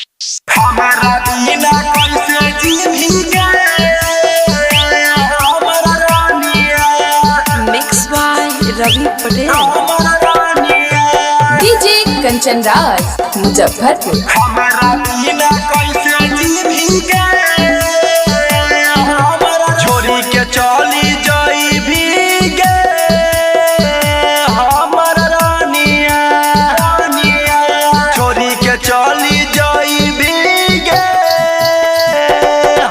हमारा बिना कैसे जीविका हमारा रानिया। मिक्स बाय रवि पटेल। हमारा रानिया। डीजे कंचन राज मुजफ्फरपुर। हमारा बिना कैसे जीविका हमारा छोरी के चली जाई भीगे हमारा रानिया। छोरी के चली जाई भीगे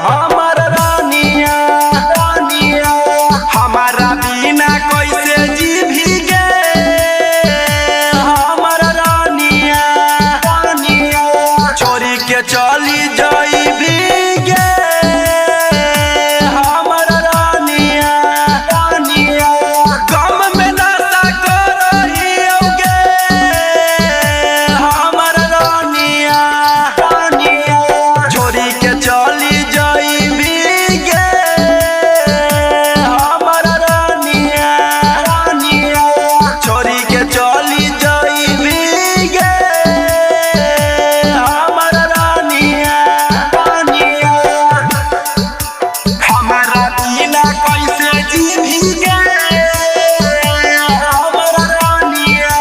हमारा रानिया। हमारा बिना कैसे जीविगे हमारा रानिया। छोरी के चली जाई भीगे हमारा रानिया। गम में नशा करहियोगे हमारा रानिया। छोरी के चली जाई भीगे हमारा रानिया। छोरी के चली जाई भीगे हमारा रानिया। हमारा बिना कैसे जीविगे हमारा रानिया।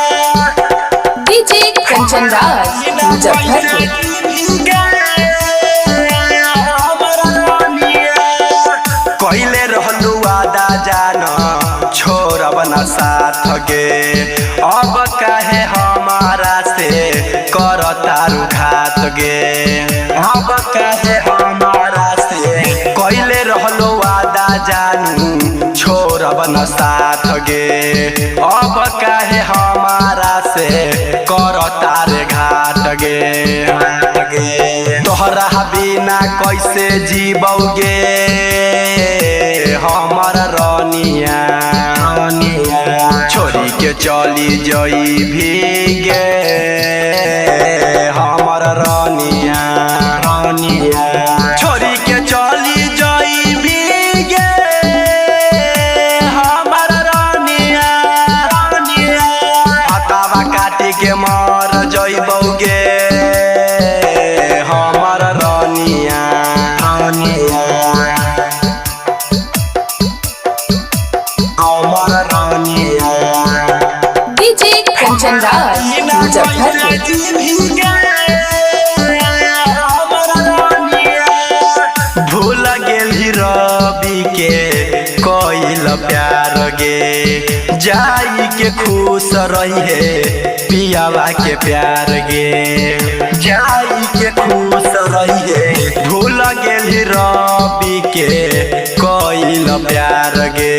डीजे कंचन राज मुजफ्फरपुर। कहले रहलू आदा जान छोड़ब न साथ गे अब काहे हमारा से कर तारू घात गे। अब काहे हमारा से कहले रहलू आदा जानू छोड़ब न साथ गे अब काहे हमारा से कर तारे घाट गे। तोहरा बिना कैसे जीबोगे हमारा रानिया। छोरी के चली जाई भीगे हमारा रानिया। छोरी के चली जाई भीगे हमारा रानिया। हतावा काटी के मर जइबोगे हमारा रानिया। हमारा रानिया। डीजे कंचन राज मुजफ्फरपुर। भूल गेली रवि के कोइल प्यार गे जाई के खुश रही है पियावा के प्यार गे। जाई के खुश रही है भूल गेली रवि के कोइल प्यार गे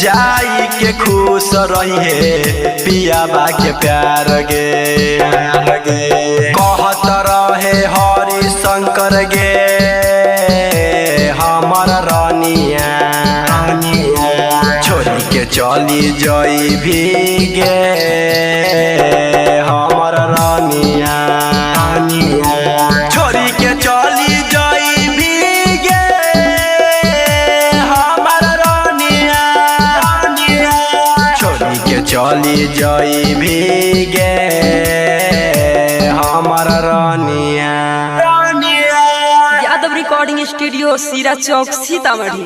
जाई के खुश रही है पियावा के प्यार गे। कहत रहे हरि शंकर गे हमारा रानिया। छोरी के चली जाई भीगे हमारा रानिया। छोरी के चली जाई भीगे हमारा रानिया। छोरी के चली जाई भीगे हमारा रानिया। यादव रिकॉर्डिंग स्टूडियो सीरा चौक सीतामढ़ी।